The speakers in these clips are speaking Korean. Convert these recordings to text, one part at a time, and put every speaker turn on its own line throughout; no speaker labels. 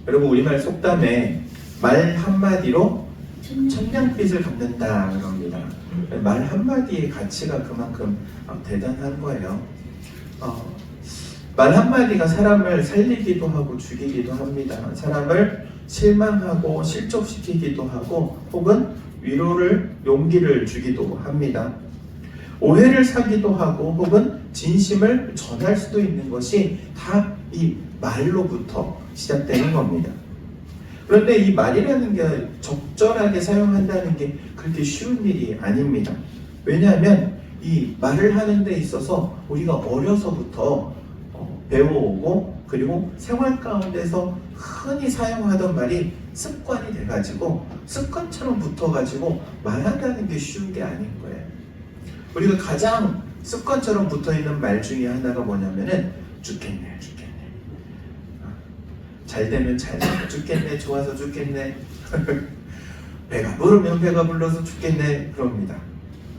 여러분 우리말 속담에 말 한마디로 천냥빚을 갚는다 그럽니다. 말 한마디의 가치가 그만큼 대단한 거예요. 말 한마디가 사람을 살리기도 하고 죽이기도 합니다. 사람을 실망하고 실족시키기도 하고 혹은 위로를 용기를 주기도 합니다. 오해를 사기도 하고 혹은 진심을 전할 수도 있는 것이 다 이 말로부터 시작되는 겁니다. 그런데 이 말이라는 게 적절하게 사용한다는 게 그렇게 쉬운 일이 아닙니다. 왜냐하면 이 말을 하는 데 있어서 우리가 어려서부터 배워오고 그리고 생활 가운데서 흔히 사용하던 말이 습관이 돼가지고 습관처럼 붙어가지고 말한다는 게 쉬운 게 아닌 거예요. 우리가 가장 습관처럼 붙어있는 말 중에 하나가 뭐냐면은 죽겠네 죽겠네, 잘 되면 잘 되면 죽겠네, 좋아서 죽겠네 배가 부르면 배가 불러서 죽겠네 그럽니다.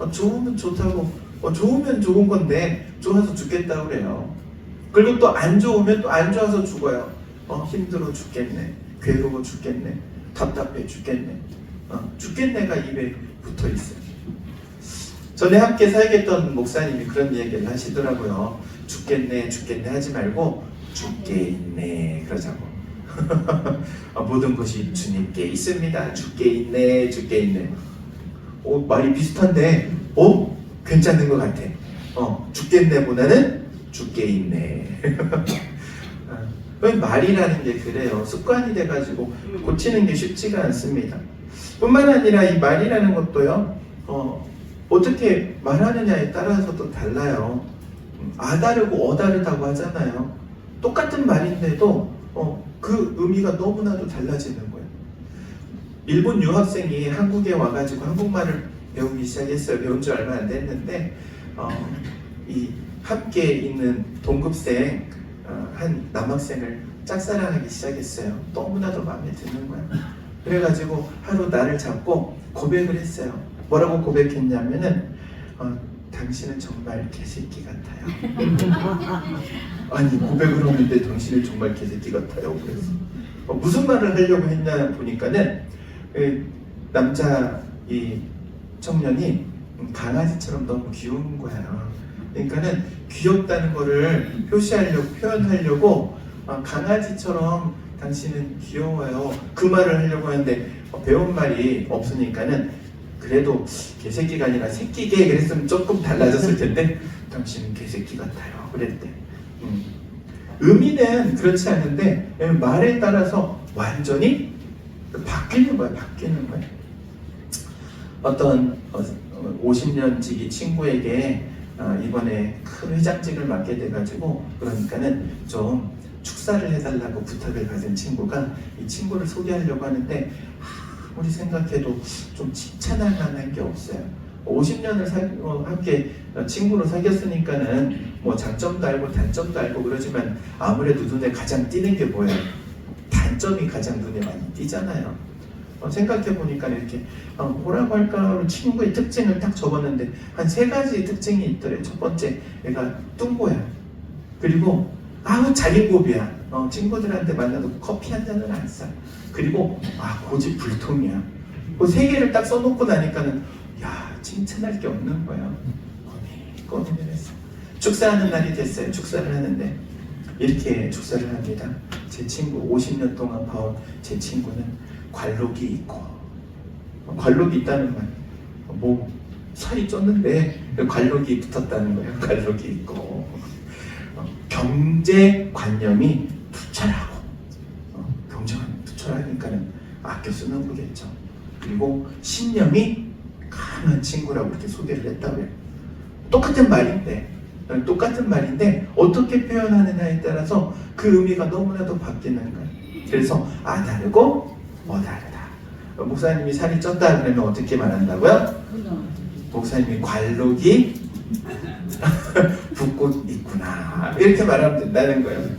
좋으면 좋다고, 좋으면 좋은 건데 좋아서 죽겠다고 그래요. 그리고 또 안 좋으면 또 안 좋아서 죽어요. 힘들어 죽겠네, 괴로워 죽겠네, 답답해 죽겠네. 죽겠네가 입에 붙어 있어요. 전에 함께 살겠던 목사님이 그런 얘기를 하시더라고요. 죽겠네 죽겠네 하지 말고 죽게 있네 그러자고. 모든 것이 주님께 있습니다. 죽게 있네 죽게 있네. 말이 비슷한데 괜찮은 것 같아. 죽겠네보다는 죽게 있네. 말이라는 게 그래요. 습관이 돼가지고 고치는 게 쉽지가 않습니다. 뿐만 아니라 이 말이라는 것도요, 어떻게 말하느냐에 따라서도 달라요. 아다르고 어다르다고 하잖아요. 똑같은 말인데도 그 의미가 너무나도 달라지는 거예요. 일본 유학생이 한국에 와가지고 한국말을 배우기 시작했어요. 배운 지 얼마 안 됐는데 이 함께 있는 동급생 한 남학생을 짝사랑하기 시작했어요. 너무나도 마음에 드는 거예요. 그래가지고 하루 나를 잡고 고백을 했어요. 뭐라고 고백했냐면은 당신은 정말 개새끼 같아요. 아니 고백을 하는데 당신은 정말 개새끼 같아요. 그래서 무슨 말을 하려고 했냐 보니까는 남자 이 청년이 강아지처럼 너무 귀여운 거야. 그러니까는 귀엽다는 거를 표현하려고 강아지처럼 당신은 귀여워요. 그 말을 하려고 하는데 배운 말이 없으니까는 그래도 개새끼가 아니라 새끼개 그랬으면 조금 달라졌을 텐데 당신은 개새끼 같아요 그랬대. 의미는 그렇지 않은데 말에 따라서 완전히 바뀌는 거야. 어떤 50년 지기 친구에게 이번에 큰 회장직을 맡게 돼가지고 그러니까는 좀 축사를 해달라고 부탁을 받은 친구가 이 친구를 소개하려고 하는데 아무리 생각해도 좀 칭찬할 만한 게 없어요. 50년을 함께 친구로 사귀었으니까는 뭐 장점도 알고 단점도 알고 그러지만 아무래도 눈에 가장 띄는 게 뭐예요? 단점이 가장 눈에 많이 띄잖아요. 생각해보니까 이렇게 뭐라고 할까 친구의 특징을 딱 적었는데 한 3가지 특징이 있더래. 첫 번째, 얘가 뚱보야. 그리고 자린고비야. 친구들한테 만나도 커피 한 잔을 안 사. 그리고 고집불통이야. 그 3개를 딱 써놓고 나니까는 칭찬할 게 없는 거야. 고민을 했어. 축사하는 날이 됐어요. 축사를 하는데 이렇게 축사를 합니다. 제 친구 50년 동안 봐온 제 친구는 관록이 있고, 관록이 있다는 말, 살이 쪘는데 관록이 붙었다는 거예요. 관록이 있고, 경제관념이 투철하고, 경제관념이 투철하니까는 아껴 쓰는 거겠죠. 그리고 신념이 강한 친구라고 이렇게 소개를 했다고 해요. 똑같은 말인데 어떻게 표현하느냐에 따라서 그 의미가 너무나도 바뀌는 거예요. 그래서 아다르고 어다르다. 목사님이 살이 쪘다 그러면 어떻게 말한다고요? 목사님이 관록이 붙고 있구나 이렇게 말하면 된다는 거예요.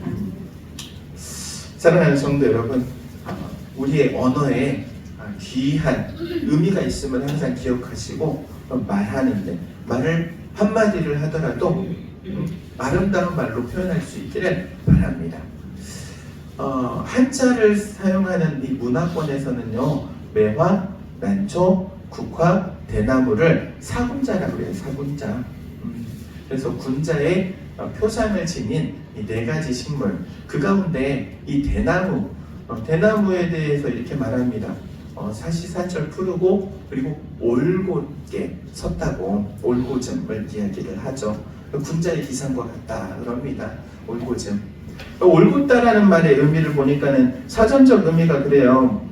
사랑하는 성도 여러분, 우리의 언어에 귀한 의미가 있음을 항상 기억하시고 말하는데 말을 한마디를 하더라도 아름다운 말로 표현할 수 있기를 바랍니다. 한자를 사용하는 이 문화권에서는요, 매화, 난초, 국화, 대나무를 사군자라고 해요. 사군자. 그래서 군자의 표상을 지닌 이 네 가지 식물, 그 가운데 이 대나무, 대나무에 대해서 이렇게 말합니다. 사시사철 푸르고 그리고 올곧게 섰다고 올고즘을 이야기를 하죠. 군자의 기상과 같다 그럽니다. 올고즘. 올곧다라는 말의 의미를 보니까는 사전적 의미가 그래요.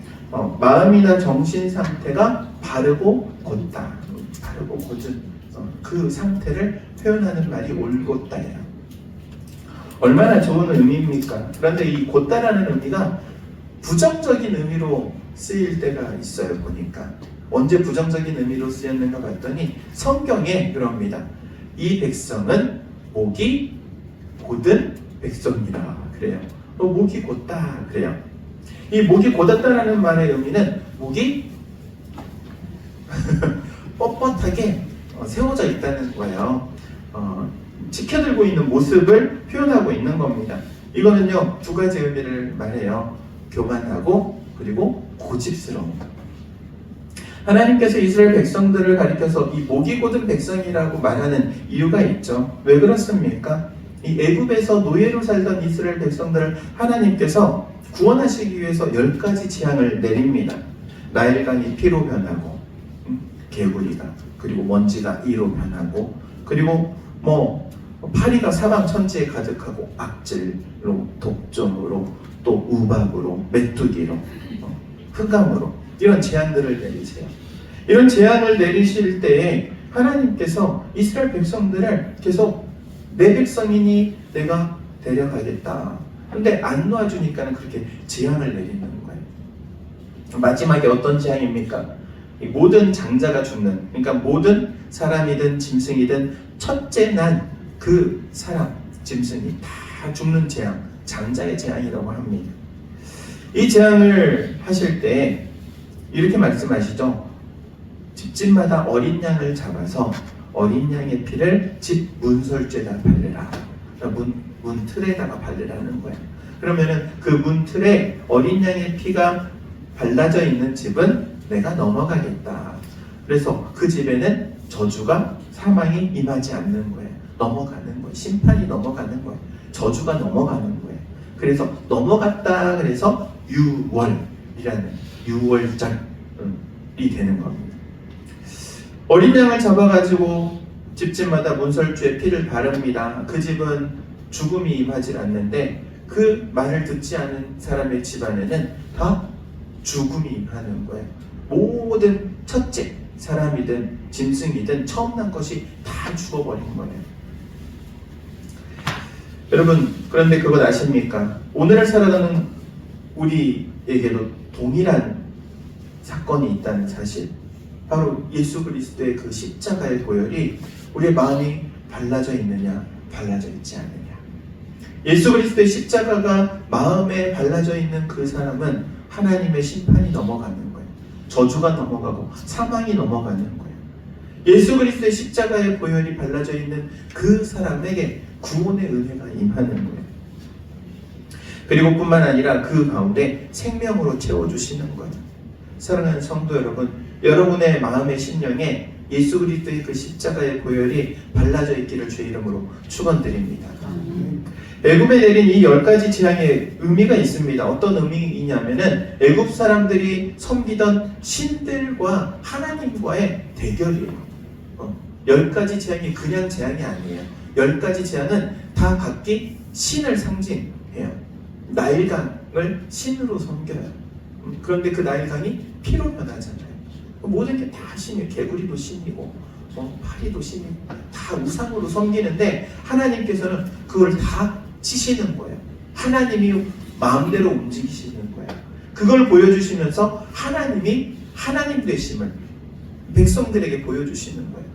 마음이나 정신 상태가 바르고 곧다. 바르고 곧은 그 상태를 표현하는 말이 올곧다예요. 얼마나 좋은 의미입니까? 그런데 이 곧다라는 의미가 부정적인 의미로 쓰일 때가 있어요. 보니까 언제 부정적인 의미로 쓰였는가 봤더니 성경에 그럽니다. 이 백성은 목이 곧은 백성이라 그래요. 목이 곧다 그래요. 이 목이 곧았다라는 말의 의미는 목이 뻣뻣하게 세워져 있다는 거예요. 치켜들고 있는 모습을 표현하고 있는 겁니다. 이거는요, 두 가지 의미를 말해요. 교만하고 그리고 고집스러움. 하나님께서 이스라엘 백성들을 가리켜서 이 목이 곧은 백성이라고 말하는 이유가 있죠. 왜 그렇습니까? 이 애굽에서 노예로 살던 이스라엘 백성들을 하나님께서 구원하시기 위해서 10가지 재앙을 내립니다. 나일강이 피로 변하고, 개구리가, 그리고 먼지가 이로 변하고, 그리고 파리가 사방 천지에 가득하고, 악질로, 독점으로, 또 우박으로, 메뚜기로, 흑암으로 이런 재앙들을 내리세요. 이런 재앙을 내리실 때에 하나님께서 이스라엘 백성들을 계속 내 백성이니 내가 데려가겠다. 근데 안 놔주니까 그렇게 재앙을 내리는 거예요. 마지막에 어떤 재앙입니까? 이 모든 장자가 죽는, 그러니까 모든 사람이든 짐승이든 첫째 난 그 사람, 짐승이 다 죽는 재앙, 장자의 재앙이라고 합니다. 이 재앙을 하실 때 이렇게 말씀하시죠. 집집마다 어린 양을 잡아서 어린 양의 피를 집 문설주에다 바르라. 문 틀에다가 바르라는 거예요. 그러면은 그 문 틀에 어린 양의 피가 발라져 있는 집은 내가 넘어가겠다. 그래서 그 집에는 저주가 사망이 임하지 않는 거예요. 넘어가는 거예요. 심판이 넘어가는 거예요. 저주가 넘어가는 거예요. 그래서 넘어갔다 그래서 유월이라는 유월절이 되는 겁니다. 어린 양을 잡아가지고 집집마다 문설주에 피를 바릅니다. 그 집은 죽음이 임하지 않는데 그 말을 듣지 않은 사람의 집안에는 다 죽음이 임하는 거예요. 모든 첫째 사람이든 짐승이든 처음 난 것이 다 죽어버린 거예요. 여러분, 그런데 그것 아십니까? 오늘을 살아가는 우리에게도 동일한 사건이 있다는 사실. 바로 예수 그리스도의 그 십자가의 보혈이 우리의 마음이 발라져 있느냐, 발라져 있지 않느냐. 예수 그리스도의 십자가가 마음에 발라져 있는 그 사람은 하나님의 심판이 넘어가는 거예요. 저주가 넘어가고 사망이 넘어가는 거예요. 예수 그리스도의 십자가의 보혈이 발라져 있는 그 사람에게 구원의 은혜가 임하는 거예요. 그리고 뿐만 아니라 그 가운데 생명으로 채워주시는 거예요. 사랑하는 성도 여러분, 여러분의 마음의 심령에 예수 그리스도의 그 십자가의 보혈이 발라져 있기를 주의 이름으로 축원드립니다. 애굽에 내린 이 10가지 재앙의 의미가 있습니다. 어떤 의미이냐면은 애굽 사람들이 섬기던 신들과 하나님과의 대결이에요. 10가지 재앙이 그냥 재앙이 아니에요. 10가지 재앙은 다 각기 신을 상징해요. 나일강을 신으로 섬겨요. 그런데 그 나일강이 피로 변하잖아요. 모든 게 다 신이에요. 개구리도 신이고 파리도 신이고 다 우상으로 섬기는데 하나님께서는 그걸 다 치시는 거예요. 하나님이 마음대로 움직이시는 거예요. 그걸 보여주시면서 하나님이 하나님 되심을 백성들에게 보여주시는 거예요.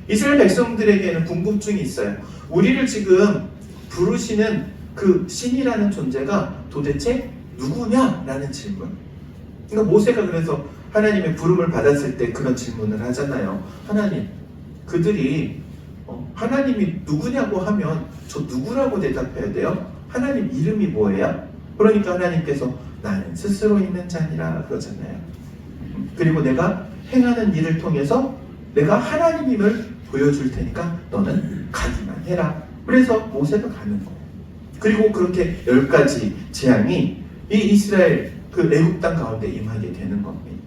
이스라엘 백성들에게는 궁금증이 있어요. 우리를 지금 부르시는 그 신이라는 존재가 도대체 누구냐라는 질문. 그러니까 모세가 그래서 하나님의 부름을 받았을 때 그런 질문을 하잖아요. 하나님, 그들이 하나님이 누구냐고 하면 저 누구라고 대답해야 돼요? 하나님 이름이 뭐예요? 그러니까 하나님께서 나는 스스로 있는 자니라 그러잖아요. 그리고 내가 행하는 일을 통해서 내가 하나님임을 보여줄 테니까 너는 가기만 해라. 그래서 모세가 가는 거예요. 그리고 그렇게 10가지 재앙이 이 이스라엘 그 애굽 땅 가운데 임하게 되는 겁니다.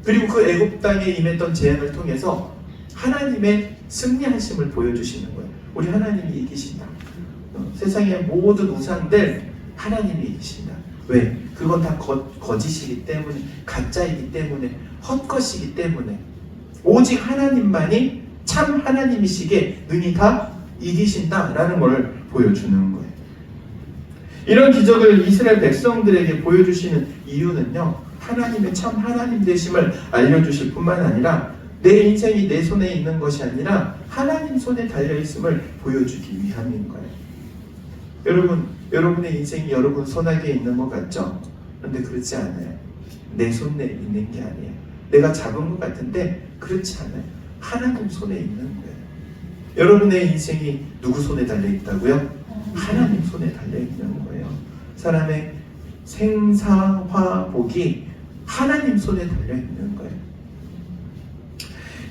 그리고 그 애굽 땅에 임했던 재앙을 통해서 하나님의 승리하심을 보여주시는 거예요. 우리 하나님이 이기신다. 세상의 모든 우상들 하나님이 이기신다. 왜? 그건 다 거짓이기 때문에, 가짜이기 때문에, 헛것이기 때문에 오직 하나님만이 참 하나님이시기에 능히 다 이기신다라는 걸 보여주는 거예요. 이런 기적을 이스라엘 백성들에게 보여주시는 이유는요, 하나님의 참 하나님 되심을 알려주실 뿐만 아니라 내 인생이 내 손에 있는 것이 아니라 하나님 손에 달려있음을 보여주기 위함인 거예요. 여러분의 인생이 여러분 손아귀에 있는 것 같죠? 그런데 그렇지 않아요. 내 손에 있는 게 아니에요. 내가 잡은 것 같은데 그렇지 않아요. 하나님 손에 있는 거예요. 여러분의 인생이 누구 손에 달려있다고요? 하나님 손에 달려있는 거예요. 사람의 생사화복이 하나님 손에 달려있는 거예요.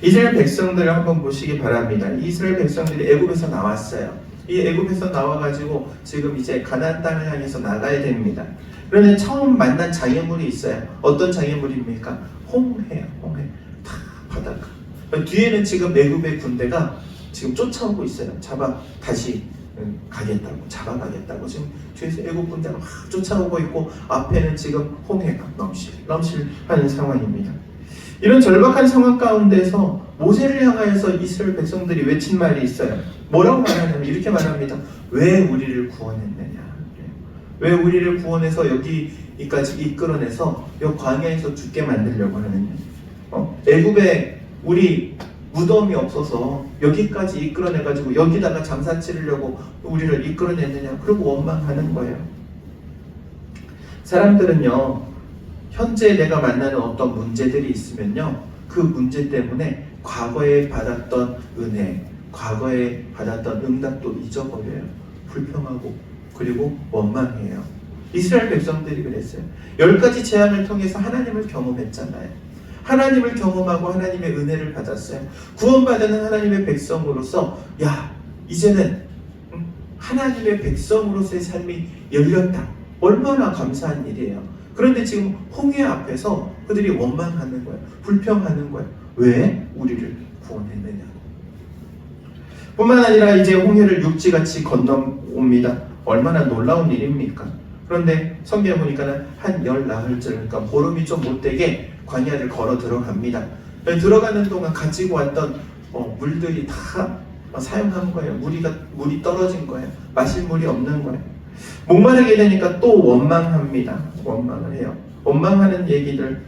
이스라엘 백성들을 한번 보시기 바랍니다. 이스라엘 백성들이 애굽에서 나왔어요. 이 애굽에서 나와가지고 지금 이제 가나안 땅을 향해서 나가야 됩니다. 그런데 처음 만난 장애물이 있어요. 어떤 장애물입니까? 홍해요. 홍해. 다 바닷가. 뒤에는 지금 애굽의 군대가 지금 쫓아오고 있어요. 다시 가겠다고, 잡아가겠다고. 지금 뒤에서 애굽 군대가 막 쫓아오고 있고 앞에는 지금 홍해가 넘실하는 상황입니다. 이런 절박한 상황 가운데서 모세를 향하여서 이스라엘 백성들이 외친 말이 있어요. 뭐라고 말하냐면 이렇게 말합니다. 왜 우리를 구원했느냐? 왜 우리를 구원해서 여기까지 이끌어내서 이 광야에서 죽게 만들려고 하느냐? 애굽에 우리 무덤이 없어서 여기까지 이끌어내가지고 여기다가 장사 치르려고 우리를 이끌어냈느냐? 그리고 원망하는 거예요. 사람들은요, 현재 내가 만나는 어떤 문제들이 있으면요, 그 문제 때문에 과거에 받았던 은혜, 과거에 받았던 응답도 잊어버려요. 불평하고 그리고 원망해요. 이스라엘 백성들이 그랬어요. 10가지 재앙을 통해서 하나님을 경험했잖아요. 하나님을 경험하고 하나님의 은혜를 받았어요. 구원받은 하나님의 백성으로서 이제는 하나님의 백성으로서의 삶이 열렸다. 얼마나 감사한 일이에요. 그런데 지금 홍해 앞에서 그들이 원망하는 거예요. 불평하는 거예요. 왜 우리를 구원했느냐고. 뿐만 아니라 이제 홍해를 육지같이 건너옵니다. 얼마나 놀라운 일입니까? 그런데 성경에 보니까는 한 열 나흘째, 그러니까 보름이 좀 못되게 광야를 걸어 들어갑니다. 들어가는 동안 가지고 왔던 물들이 다 사용한 거예요. 물이 떨어진 거예요. 마실 물이 없는 거예요. 목마르게 되니까 또 원망합니다. 원망을 해요. 원망하는 얘기들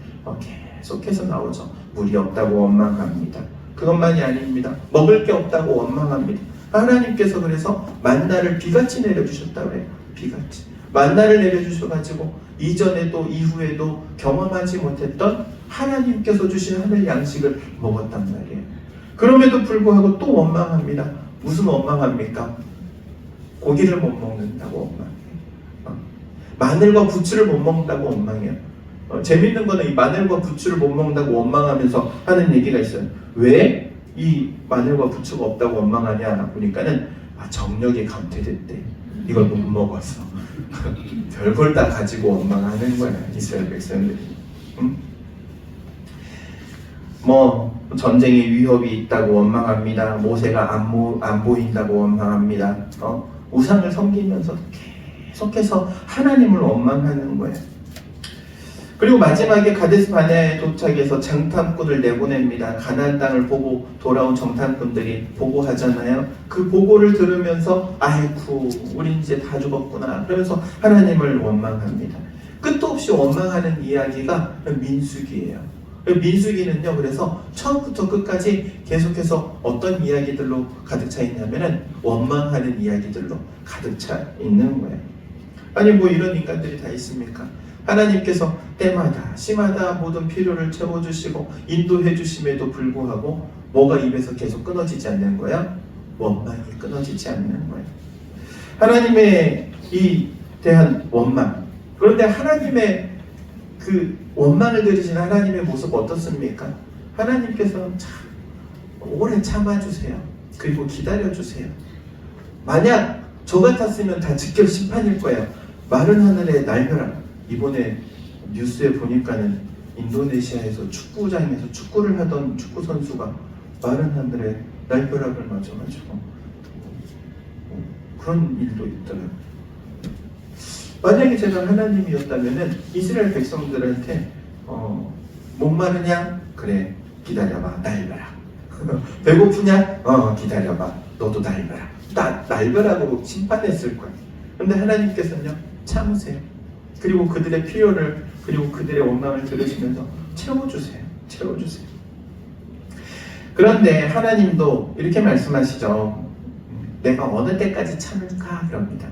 계속해서 나오죠. 물이 없다고 원망합니다. 그것만이 아닙니다. 먹을 게 없다고 원망합니다. 하나님께서 그래서 만나를 비같이 내려주셨다고 해요. 비같이. 만나를 내려주셔가지고 이전에도 이후에도 경험하지 못했던 하나님께서 주신 하늘 양식을 먹었단 말이에요. 그럼에도 불구하고 또 원망합니다. 무슨 원망합니까? 고기를 못 먹는다고 원망해요. 마늘과 부추를 못 먹는다고 원망해요. 재밌는 거는 이 마늘과 부추를 못 먹는다고 원망하면서 하는 얘기가 있어요. 왜 이 마늘과 부추가 없다고 원망하냐 보니까는 정력이 감퇴됐대. 이걸 못 먹어서. 별걸 다 가지고 원망하는 거야, 이스라엘 백성들이. 전쟁의 위협이 있다고 원망합니다. 모세가 안 보인다고 원망합니다. 우상을 섬기면서 계속해서 하나님을 원망하는 거예요. 그리고 마지막에 가데스 바네아에 도착해서 정탐꾼을 내보냅니다. 가나안 땅을 보고 돌아온 정탐꾼들이 보고하잖아요. 그 보고를 들으면서 아이쿠 우린 이제 다 죽었구나 그러면서 하나님을 원망합니다. 끝도 없이 원망하는 이야기가 민수기예요. 민수기는요, 그래서 처음부터 끝까지 계속해서 어떤 이야기들로 가득 차 있냐면은 원망하는 이야기들로 가득 차 있는 거예요. 아니 이런 인간들이 다 있습니까? 하나님께서 때마다 시마다 모든 필요를 채워주시고 인도해 주심에도 불구하고 뭐가 입에서 계속 끊어지지 않는 거야? 원망이 끊어지지 않는 거예요. 하나님의 이 대한 원망. 그런데 하나님의 그 원망을 들으시는 하나님의 모습 어떻습니까? 하나님께서는 참 오래 참아주세요. 그리고 기다려주세요. 만약 저 같았으면 다 즉결 심판일 거예요. 마른 하늘에 날벼락. 이번에 뉴스에 보니까는 인도네시아에서 축구장에서 축구를 하던 축구 선수가 마른 하늘에 날벼락을 맞아가지고 그런 일도 있더라고요. 만약에 제가 하나님이었다면은 이스라엘 백성들한테 목마르냐? 그래, 기다려봐, 날벼락. 배고프냐? 기다려봐, 너도 날벼락. 날벼락으로 심판했을 거야. 그런데 하나님께서는요, 참으세요. 그리고 그들의 필요를, 그리고 그들의 원망을 들으시면서 채워주세요. 그런데 하나님도 이렇게 말씀하시죠. 내가 어느 때까지 참을까? 그럽니다.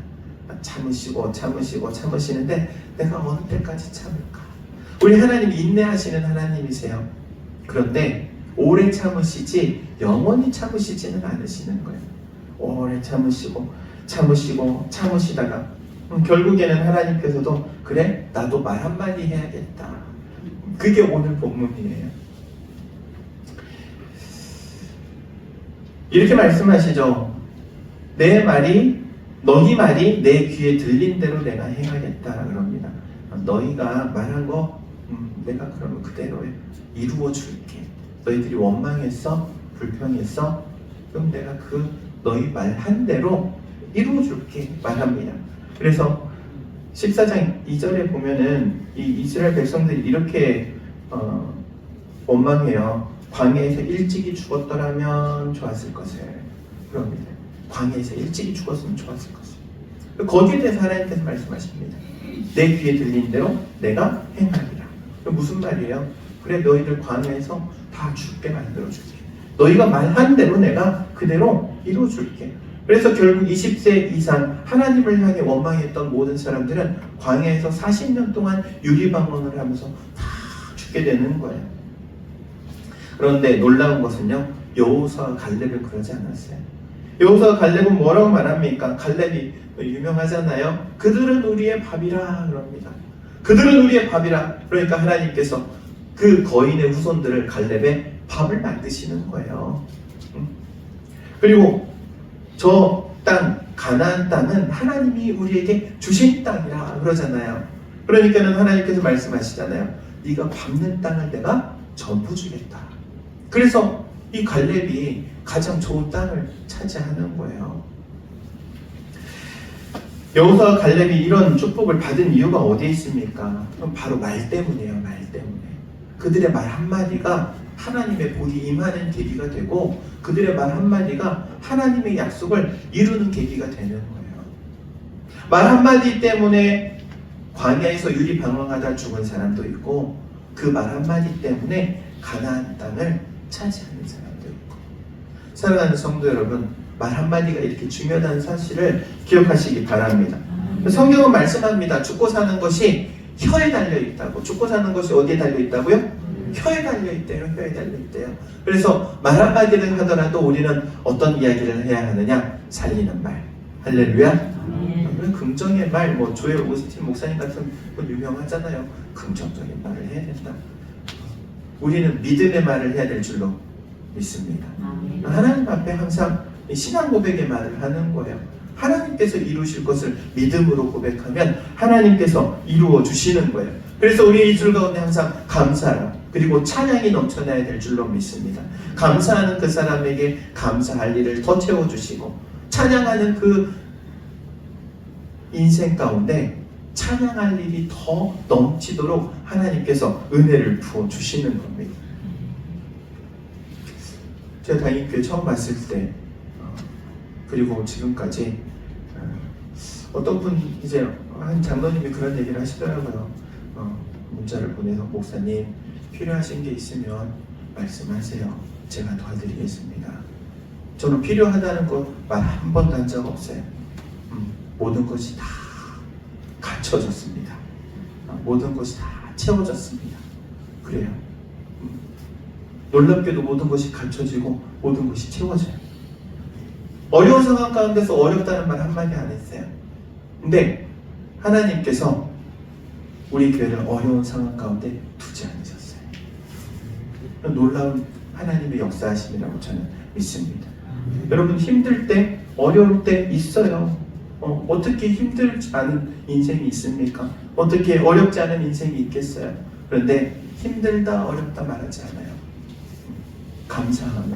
참으시는데 내가 어느 때까지 참을까? 우리 하나님이 인내하시는 하나님이세요. 그런데 오래 참으시지 영원히 참으시지는 않으시는 거예요. 오래 참으시다가 결국에는 하나님께서도 그래, 나도 말 한마디 해야겠다. 그게 오늘 본문이에요. 이렇게 말씀하시죠. 너희 말이 내 귀에 들린 대로 내가 행하겠다 그럽니다. 너희가 말한 거 내가 그러면 그대로 이루어 줄게. 너희들이 원망했어? 불평했어? 그럼 내가 그 너희 말한 대로 이루어 줄게 말합니다. 그래서 14장 2절에 보면은 이 이스라엘 백성들이 이렇게 원망해요. 광야에서 일찍이 죽었더라면 좋았을 것을 그럽니다. 광야에서 일찍이 죽었으면 좋았을 것을. 거기에 대해서 하나님께서 말씀하십니다. 내 귀에 들린 대로 내가 행하리라. 무슨 말이에요? 그래, 너희들 광야에서 다 죽게 만들어줄게. 너희가 말한 대로 내가 그대로 이루어줄게. 그래서 결국 20세 이상 하나님을 향해 원망했던 모든 사람들은 광야에서 40년 동안 유리방언을 하면서 다 죽게 되는 거예요. 그런데 놀라운 것은요, 여호수아와 갈렙은 그러지 않았어요. 여호수아와 갈렙은 뭐라고 말합니까? 갈렙이 유명하잖아요. 그들은 우리의 밥이라 그럽니다. 그들은 우리의 밥이라. 그러니까 하나님께서 그 거인의 후손들을 갈렙의 밥을 만드시는 거예요. 그리고 저 땅, 가나안 땅은 하나님이 우리에게 주신 땅이라 그러잖아요. 그러니까는 하나님께서 말씀하시잖아요. 네가 밟는 땅을 내가 전부 주겠다. 그래서 이 갈렙이 가장 좋은 땅을 차지하는 거예요. 여호수아와 갈렙이 이런 축복을 받은 이유가 어디에 있습니까? 그럼 바로 말 때문이에요. 말 때문에. 그들의 말 한마디가 하나님의 복이 임하는 계기가 되고 그들의 말 한마디가 하나님의 약속을 이루는 계기가 되는 거예요. 말 한마디 때문에 광야에서 유리방황하다 죽은 사람도 있고 그 말 한마디 때문에 가나안 땅을 차지하는 사람도 있고. 사랑하는 성도 여러분, 말 한마디가 이렇게 중요하다는 사실을 기억하시기 바랍니다. 성경은 말씀합니다. 죽고 사는 것이 혀에 달려있다고. 죽고 사는 것이 어디에 달려있다고요? 혀에 달려있대요. 혀에 달려있대요. 그래서 말 한마디를 하더라도 우리는 어떤 이야기를 해야 하느냐? 살리는 말. 할렐루야. 긍정의 말, 조엘 오스틴 목사님 같은 분 유명하잖아요. 긍정적인 말을 해야 된다. 우리는 믿음의 말을 해야 될 줄로 믿습니다. 하나님 앞에 항상 신앙 고백의 말을 하는 거예요. 하나님께서 이루실 것을 믿음으로 고백하면 하나님께서 이루어 주시는 거예요. 그래서 우리의 입술 가운데 항상 감사라 그리고 찬양이 넘쳐나야 될 줄로 믿습니다. 감사하는 그 사람에게 감사할 일을 더 채워주시고 찬양하는 그 인생 가운데 찬양할 일이 더 넘치도록 하나님께서 은혜를 부어주시는 겁니다. 제가 당일교회 처음 왔을 때 그리고 지금까지 어떤 분 이제 한 장로님이 그런 얘기를 하시더라고요. 문자를 보내서 목사님 필요하신 게 있으면 말씀하세요. 제가 도와드리겠습니다. 저는 필요하다는 거 말 한 번도 한 적 없어요. 모든 것이 다 갖춰졌습니다. 모든 것이 다 채워졌습니다. 그래요. 놀랍게도 모든 것이 갖춰지고 모든 것이 채워져요. 어려운 상황 가운데서 어렵다는 말 한마디 안 했어요. 근데 하나님께서 우리 교회를 어려운 상황 가운데 두지 않으셨어요. 놀라운 하나님의 역사하심이라고 저는 믿습니다. 여러분 힘들 때, 어려울 때 있어요. 어떻게 힘들지 않은 인생이 있습니까? 어떻게 어렵지 않은 인생이 있겠어요? 그런데 힘들다, 어렵다 말하지 않아요. 감사하며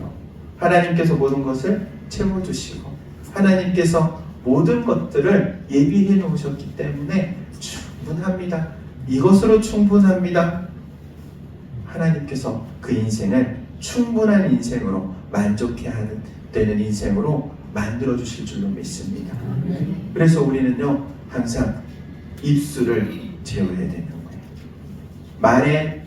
하나님께서 모든 것을 채워주시고 하나님께서 모든 것들을 예비해 놓으셨기 때문에 충분합니다. 이것으로 충분합니다. 하나님께서 그 인생을 충분한 인생으로 만족해야 되는 인생으로 만들어 주실 줄로 믿습니다. 그래서 우리는요 항상 입술을 채워야 되는 거예요. 말에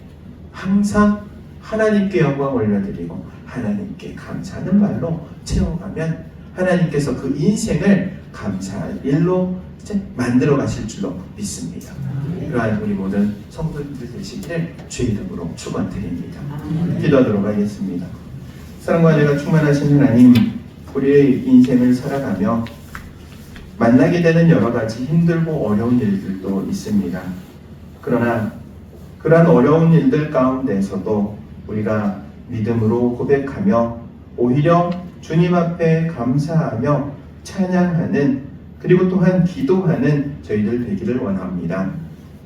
항상 하나님께 영광 올려드리고 하나님께 감사하는 말로 채워가면 하나님께서 그 인생을 감사할 일로 이제 만들어 가실 줄로 믿습니다. 그러한 우리 모든 성도님들 되시기를 주의 이름으로 축원드립니다. 기도하도록 하겠습니다. 사랑과 은혜가 충만하신 하나님, 우리의 인생을 살아가며 만나게 되는 여러 가지 힘들고 어려운 일들도 있습니다. 그러나 그러한 어려운 일들 가운데서도 우리가 믿음으로 고백하며 오히려 주님 앞에 감사하며 찬양하는 그리고 또한 기도하는 저희들 되기를 원합니다.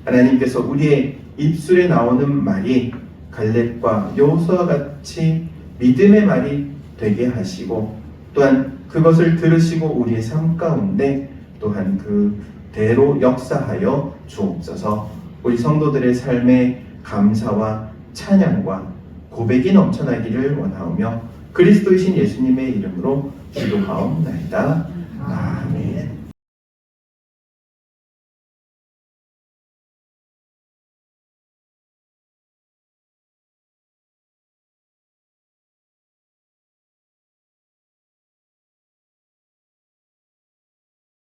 하나님께서 우리의 입술에 나오는 말이 갈렙과 여호수아와 같이 믿음의 말이 되게 하시고 또한 그것을 들으시고 우리의 삶 가운데 또한 그대로 역사하여 주옵소서. 우리 성도들의 삶에 감사와 찬양과 고백이 넘쳐나기를 원하오며 그리스도이신 예수님의 이름으로 기도하옵나이다.